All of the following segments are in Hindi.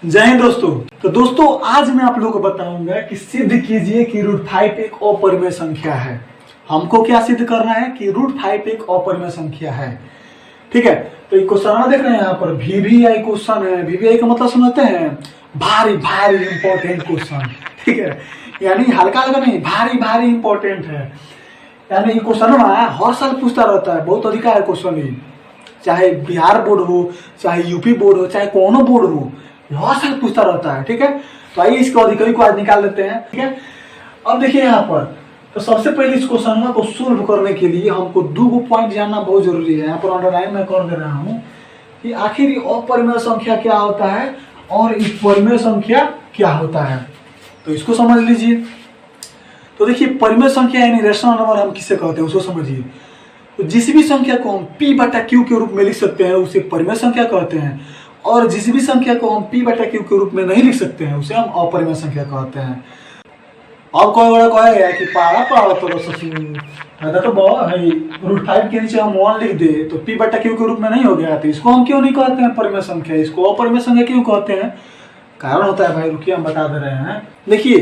जय हिंद दोस्तों। तो दोस्तों आज मैं आप लोगों को बताऊंगा कि सिद्ध कीजिए कि √5 एक अपरिमेय संख्या है। हमको क्या सिद्ध करना है कि √5 एक अपरिमेय संख्या है। ठीक है, तो एक क्वेश्चन देख रहे हैं यहाँ पर VVI क्वेश्चन है। VVI का मतलब समझते हैं, भारी भारी इंपॉर्टेंट क्वेश्चन। ठीक है, यानी हल्का हल्का नहीं, भारी भारी इंपॉर्टेंट है। यानी ये क्वेश्चन हर साल पूछता रहता है, बहुत अधिकार है क्वेश्चन ही, चाहे बिहार बोर्ड हो, चाहे यूपी बोर्ड हो, चाहे कोनो बोर्ड हो, हर साल पूछता रहता है। ठीक है, तो आइए इसके अधिकारी को आज निकाल लेते हैं। ठीक है, अब देखिए यहाँ पर तो सबसे पहले इस क्वेश्चन को सोल्व करने के लिए हमको दो पॉइंट जानना बहुत जरूरी है। यहाँ पर अंडरलाइन मैं कर दे रहा हूँ कि आखिर अपरिमेय संख्या क्या होता है और इस परिमेय संख्या क्या होता है, तो इसको समझ लीजिए। तो देखिए परिमेय संख्या यानी रेशनल नंबर हम किसे कहते हैं उसको समझिए। तो जिस भी संख्या को हम P/Q के रूप में लिख सकते हैं उसे परिमेय संख्या कहते हैं, और जिस भी संख्या को हम P/Q के रूप में नहीं लिख सकते हैं उसे हम अपरिमेय संख्या कहते हैं। अब कोई बड़ा कहेगा कि पारा तो √5 के नीचे हम 1 लिख दे तो P/Q के रूप में नहीं हो गया, तो इसको हम क्यों नहीं कहते हैं परिमेय संख्या, इसको अपरिमेय संख्या क्यों कहते हैं? कारण होता है भाई, रुकिए हम बता दे रहे हैं। देखिए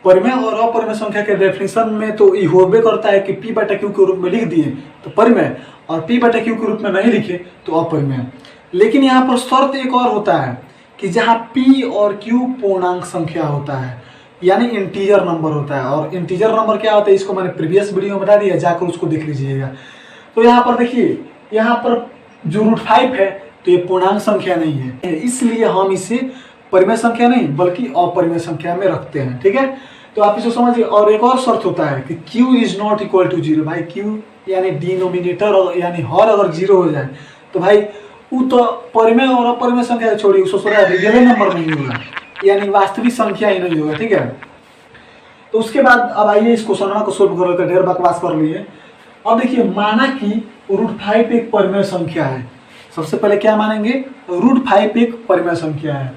परिमेय और अपरिमेय संख्या के डेफिनेशन में तो ये होबे करता है कि P/Q के रूप में लिख दिए तो परिमेय और P/Q के रूप में नहीं लिखे तो अपरिमेय। लेकिन यहाँ पर शर्त एक और होता है कि जहाँ P और Q पूर्णांक संख्या होता है, यानी इंटीजर नंबर होता है। और इंटीजर नंबर क्या होता है इसको मैंने प्रीवियस वीडियो में बता दिया, जाकर उसको देख लीजिएगा। तो यहाँ पर देखिए, यहाँ पर जो √5 है तो ये पूर्णांक संख्या नहीं है, इसलिए हम इसे परिमेय संख्या नहीं बल्कि अपरिमेय संख्या में रखते हैं। ठीक है, तो आप इसको समझिए। और एक और शर्त होता है कि Q ≠ 0। भाई Q यानी डिनोमिनेटर यानी हर अगर 0 हो जाए तो भाई वो तो परिमेय और अपरिमेय संख्या छोड़िए, उसको रियल नंबर नहीं होगा, यानी वास्तविक संख्या ही नहीं होगा। ठीक है, तो उसके बाद अब आइए इस क्वेश्चन को सोल्व कर लेते हैं। ढेर बकवास कर लिए। अब देखिए, माना कि √5 एक परिमेय संख्या है। सबसे पहले क्या मानेंगे, √5 एक परिमेय संख्या है।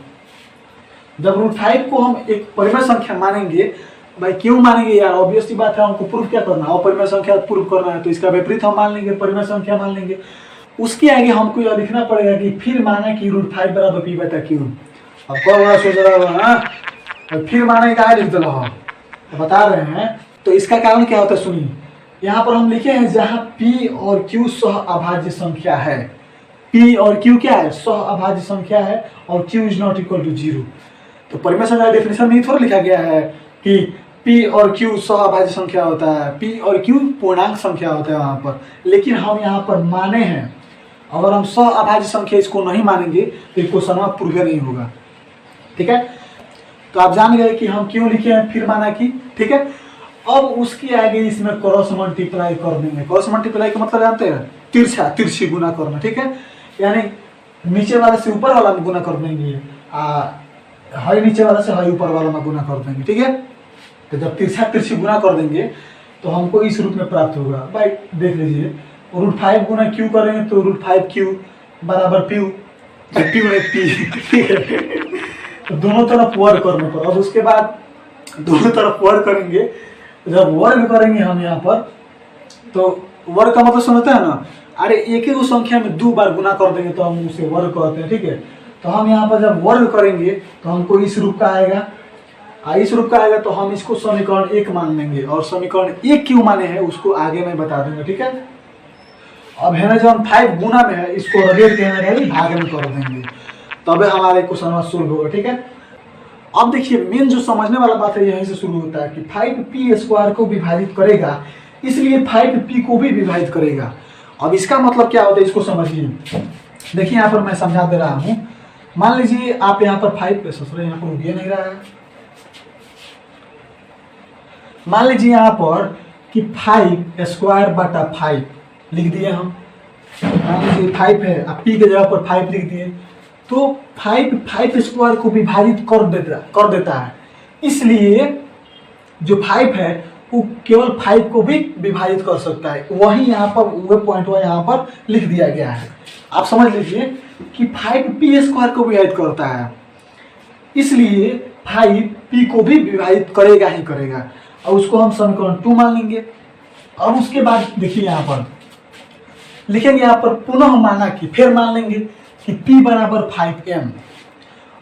जब √5 को हम एक परिमेय संख्या मानेंगे, भाई क्यों मानेंगे यार, ऑब्वियस सी बात है, हमको प्रूफ क्या करना है, अपरिमेय संख्या प्रूफ करना है, तो इसका विपरीत हम मान लेंगे, परिमेय संख्या मान लेंगे। उसके आगे हमको यह लिखना पड़ेगा कि फिर माना कि √5 बराबर P/Q। अब कौन बड़ा सोच रहा है, फिर माने का लिख दो, तो बता रहे हैं। तो इसका कारण क्या होता है सुनिए, यहाँ पर हम लिखे हैं जहाँ P और Q सह अभाज्य संख्या है। P और Q क्या है, सह अभाज्य संख्या है, और Q ≠ 0। तो परिमेय संख्या डेफिनेशन में थोड़ा लिखा गया है कि P और Q सह अभाज्य संख्या होता है, P और Q पूर्णांक संख्या होता है वहां पर। लेकिन हम यहाँ पर माने हैं, अगर हम सह अभाज्य संख्या इसको नहीं मानेंगे तो ये क्वेश्चन प्रूफ नहीं होगा। ठीक है, तो आप जान गए कि हम क्यों लिखे हैं फिर माना कि। ठीक है, अब उसके आगे इसमें क्रॉस मल्टीप्लाई कर देंगे। क्रॉस मल्टीप्लाई का मतलब जानते हैं, तिरछी गुना करना। ठीक है, यानी नीचे वाले से ऊपर वाला में गुना कर देंगे, हाई नीचे वाला से हाई ऊपर वाला में गुना कर देंगे। ठीक है, तो जब तिरछी गुना कर देंगे तो हमको इस रूप में प्राप्त होगा। भाई देख लीजिए, √5 गुना Q करेंगे तो √5Q बराबर P। ठीक है, तो दोनों तरफ वर्ग करने पर, और उसके बाद दोनों तरफ वर्ग करेंगे। जब वर्ग करेंगे हम यहाँ पर, तो वर्ग का मतलब समझते हैं ना, अरे एक ही संख्या में 2 बार गुना कर देंगे तो हम उसे वर्ग कहते हैं। ठीक है, तो हम यहाँ पर जब वर्ग करेंगे तो हमको इस रूप का आएगा, इस रूप का आएगा तो हम इसको समीकरण 1 मान लेंगे, और समीकरण 1 क्यों माने हैं उसको आगे मैं बता दूंगा। ठीक है, अब है ना, जब हम 5 गुना में है इसको रगेड़ के भाग में कर देंगे, तब हमारे क्वेश्चन सोल्व होगा। ठीक है, अब देखिए मेन जो समझने वाला बात है यहीं से शुरू होता है कि 5P² को विभाजित करेगा, इसलिए 5P को भी विभाजित करेगा। अब इसका मतलब क्या होता है इसको समझिए। देखिए यहाँ पर मैं समझा दे रहा हूँ। मान लीजिए आप यहाँ पर 5 ससुर यहाँ पर रुकिए नहीं रहा है। मान लीजिए यहाँ पर कि 5²/5 लिख दिए हम। मान लीजिए 5 है, अब P के जगह पर 5 लिख दिए, तो 5 को विभाजित कर देता है, इसलिए जो 5 है वो केवल 5 को भी विभाजित कर सकता है। वही यहाँ पर वो पॉइंट यहाँ पर लिख दिया गया है। आप समझ लीजिए कि 5P² को विभाजित करता है, इसलिए 5P को भी विभाजित करेगा ही करेगा, और उसको हम समीकरण 2 मान लेंगे। अब उसके बाद देखिए यहाँ पर लिखेंगे, यहाँ पर पुनः माना कि, फिर मान लेंगे कि P बराबर 5M।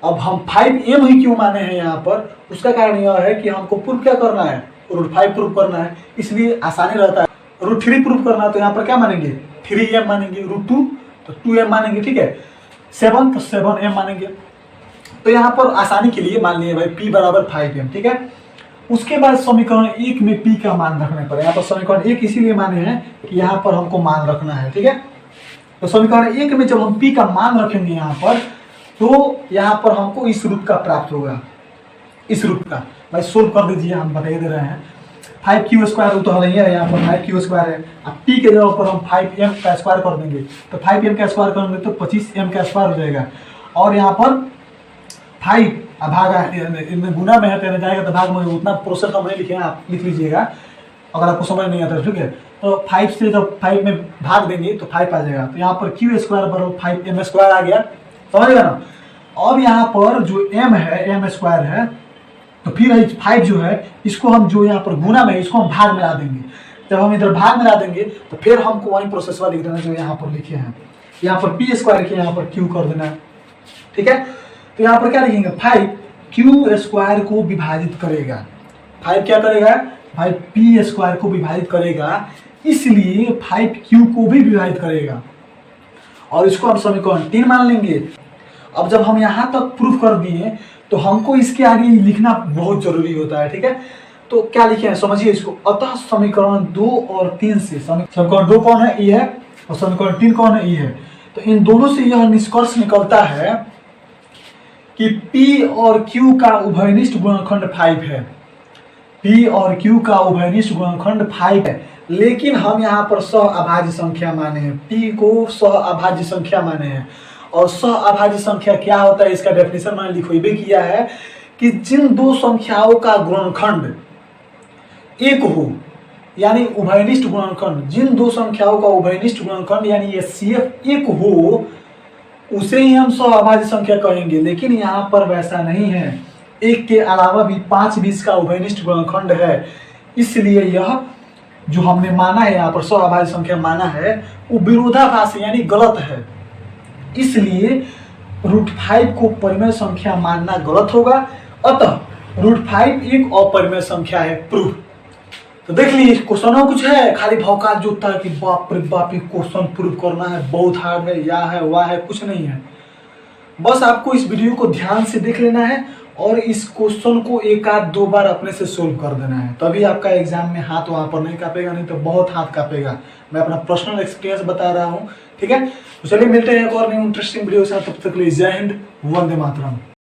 अब हम 5m ही क्यों माने हैं यहाँ पर, उसका कारण यह है कि हमको प्रूफ क्या करना है, √5 प्रूफ करना है, इसलिए आसानी रहता है। √3 प्रूफ करना है तो यहाँ पर क्या मानेंगे, 3m मानेंगे, √2 तो 2m मानेंगे, ठीक है, 7 तो 7m मानेंगे। तो यहाँ पर आसानी के लिए मान लिए भाई p बराबर 5m, ठीक है। उसके बाद समीकरण 1 में p का मान रखने पर, यहाँ पर समीकरण 1 इसीलिए माने हैं कि यहाँ पर हमको मान रखना है, ठीक है। तो समीकरण 1 में जब हम p का मान रखेंगे यहाँ पर, तो यहाँ पर हमको इस रूप का प्राप्त होगा, इस रूप का। भाई सोल्व कर दीजिए, हम बता दे रहे हैं। 5q² तो नहीं है, यहाँ पर 5q² है। अब p के जगह पर हम 5m का स्क्वायर कर देंगे, तो 5m का स्क्वायर करेंगे तो 25m का स्क्वायर हो जाएगा। और यहाँ पर 5 भागा इनमें गुना में है तो जाएगा तो भाग में, उतना प्रोसेस हम नहीं लिखे, आप लिख लीजिएगा अगर आपको समझ नहीं आता, ठीक है। तो 5 से जब 5 में भाग देंगे तो 5 आ जाएगा, तो यहाँ पर q² बराबर 5m² आ गया, समझ गया ना। अब यहाँ पर जो m है, m² है, तो फिर 5 जो है इसको हम जो यहाँ पर गुना में, इसको हम भाग में ला देंगे। जब हम इधर भाग में ला देंगे तो फिर हमको वही प्रोसेस लिख देना जो यहाँ पर लिखे हैं, यहाँ पर p² के यहाँ पर q कर देना है, ठीक है। तो यहाँ पर क्या लिखेंगे, 5q² को विभाजित करेगा, 5 क्या करेगा भाई, p² को विभाजित करेगा, इसलिए 5q को भी विभाजित करेगा, और इसको हम समीकरण 3 मान लेंगे। अब जब हम यहाँ तक प्रूफ कर दिए तो हमको इसके आगे लिखना बहुत जरूरी होता है, ठीक है। तो क्या लिखे हैं समझिए इसको। अतः समीकरण 2 और 3 से, समीकरण 2 कौन है, e है, और समीकरण 3 कौन है, e है। तो इन दोनों से यह निष्कर्ष निकलता है कि p और q का उभयनिष्ठ गुणनखंड 5 है, p और q का उभयनिष्ठ गुणनखंड 5 है। लेकिन हम यहाँ पर सहअभाज्य संख्या माने हैं, p को सहअभाज्य संख्या माने हैं। और सहअभाज्य संख्या क्या होता है, इसका डेफिनेशन मैंने लिखो भी किया है कि जिन दो संख्याओं का गुणनखंड एक हो, यानी उभयनिष्ठ गुणनखंड, जिन दो संख्याओं का उभयनिष्ठ गुणनखंड यानी HCF एक हो, उसे ही हम सहअभाज्य संख्या कहेंगे। लेकिन यहाँ पर वैसा नहीं है, एक के अलावा भी 5 बीज का उभयनिष्ठ गुणनखंड है, इसलिए यह जो हमने माना है यहाँ पर सहअभाज्य संख्या माना है, वो विरोधाभासी यानी गलत है। इसलिए √5 को परिमेय संख्या मानना गलत होगा। अतः √5 एक अपरिमेय संख्या है, प्रूफ। तो देख लीजिए क्वेश्चन कुछ है, खाली भौकाल जोतता है कि बाप रे बाप ये क्वेश्चन प्रूफ करना है, बहुत हार्ड है, या है वाह है, कुछ नहीं है। बस आपको इस वीडियो को ध्यान से देख लेना है और इस क्वेश्चन को 1 आध 2 बार अपने से सोल्व कर देना है, तभी आपका एग्जाम में हाथ वहां पर नहीं कांपेगा, नहीं तो बहुत हाथ कांपेगा। मैं अपना पर्सनल एक्सपीरियंस बता रहा हूँ, ठीक है। तो चलिए मिलते हैं एक और न्यू इंटरेस्टिंग वीडियो के साथ, तब तक के लिए जय हिंद, वंदे मातरम।